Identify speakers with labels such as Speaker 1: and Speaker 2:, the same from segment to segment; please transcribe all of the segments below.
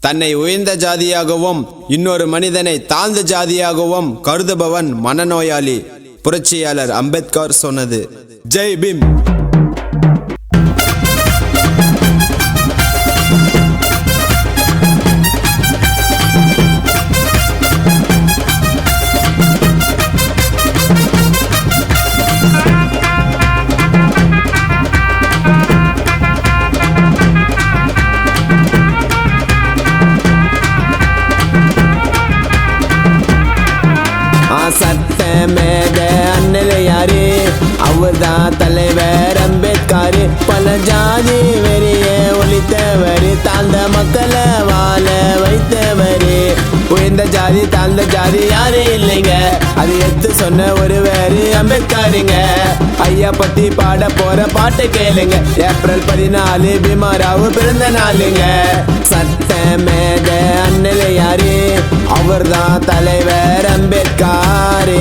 Speaker 1: தன்னை உயர்ந்த ஜாதியாகவும் இன்னொரு மனிதனை தாழ்ந்த ஜாதியாகவும் கருதுபவன் மனநோயாளி. புரட்சியாளர் அம்பேத்கர் சொன்னது. ஜெய் பீம். சட்ட மேத அண்ணல் யாரு? அவர்தான் தலைவர் அம்பேத்கர். பல ஜாதி வெறிய ஒழித்தவர், தாழ்ந்த மக்களை வாழ வைத்தவர். உயர்ந்த ஜாதி தாழ்ந்த ஜாதி யாரு இல்லைங்க, அது எடுத்து சொன்ன ஒருவர் அம்பேத்கருங்க. ஐயா பத்தி பாட போற பாட்டு கேளுங்க. ஏப்ரல் 14 பீமாராவ் பிறந்த நாளுங்க. சட்ட மேத அண்ணல் யாரு? அவர்தான் தலைவர் அம்பேத்கர்.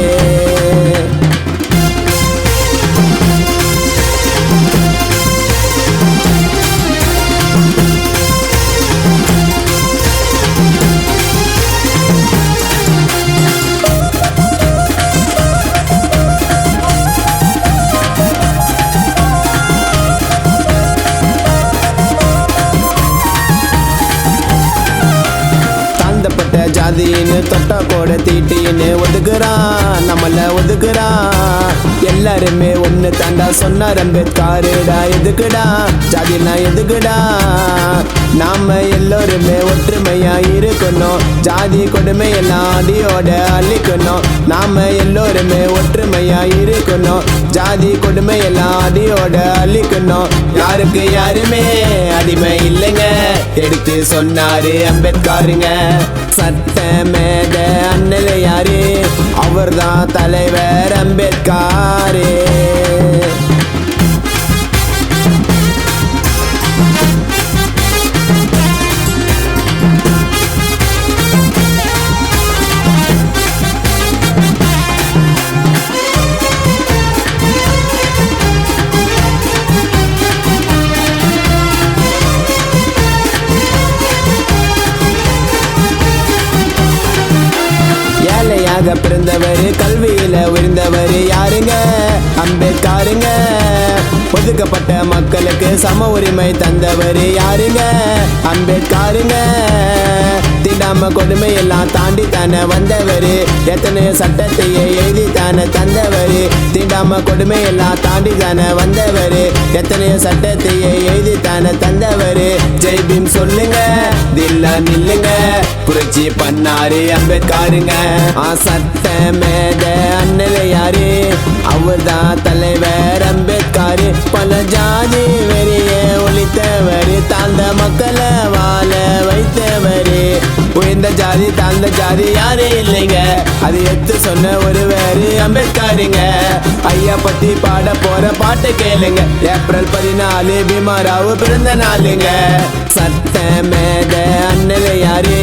Speaker 1: ஜாதின்னு தொட்ட கோட தீட்டின்னு ஒதுக்குறான், நம்மள ஒதுக்குறான். எல்லாருமே ஒண்ணு தாண்டா சொன்னார் அம்பேத்கருடா. எதுக்குடா ஜாதினா எதுக்குடா? நாம எல்லோருமே ஒற்றுமையா இருக்கணும், ஜாதி கொடுமை எல்லாம் அடியோட அழிக்கணும். நாம எல்லோருமே ஒற்றுமையா இருக்கணும், ஜாதி கொடுமை எல்லாம் அடியோட அழிக்கணும். யாருக்கு யாருமே அடிமை இல்லைங்க, எடுத்து சொன்னாரு அம்பேத்கருங்க. சட்ட மேத அண்ணல் யாரு? அவர்தான் தலைவர் அம்பேத்கர். ஏழையாக பிறந்தவர், கல்வியில உயர்ந்தவர் யாருங்க? அம்பேத்கருங்க. ஒதுக்கப்பட்ட மக்களுக்கு சம உரிமை தந்தவர் யாருங்க? அம்பேத்கருங்க. தீண்டாம கொடுமை எல்லாம் தாண்டி தானே வந்தவர், எத்தனையோ சட்டத்தையே எழுதி தானே தந்தவர். தீண்டாம கொடுமை எல்லாம் தாண்டி தானே வந்தவர், எத்தனையோ சட்டத்தையே எழுதி தானே தந்தவர். ஜெய் பீம் சொல்லுங்க, தில்லா நில்லுங்க, புரட்சி பண்ணாரு அம்பேத்கருங்க. சட்ட மேத அண்ணல் யாரு? அவர்தான் தலைவர் அம்பேத்கர். பல ஜாதி வெறிய ஒழித்தவர், தாழ்ந்த மக்களை வாழ வைத்தவர். உயர்ந்த ஜாதி தாழ்ந்த ஜாதி யாரு இல்லைங்க, அது எடுத்து சொன்ன ஒருவர் அம்பேத்கருங்க. ஐயா பத்தி பாட போற பாட்டு கேளுங்க. ஏப்ரல் 14 பீமாராவ் பிறந்த நாளுங்க. சட்ட மேத அண்ணல் யாரு?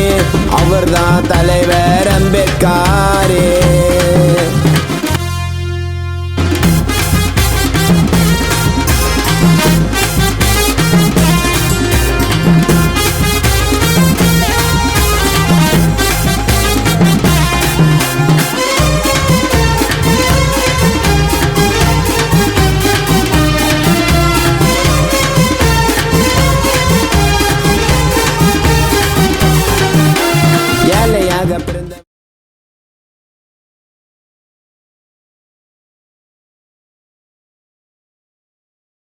Speaker 1: அவர்தான் தலைவர் அம்பேத்கர். ஏழையாக பிறந்த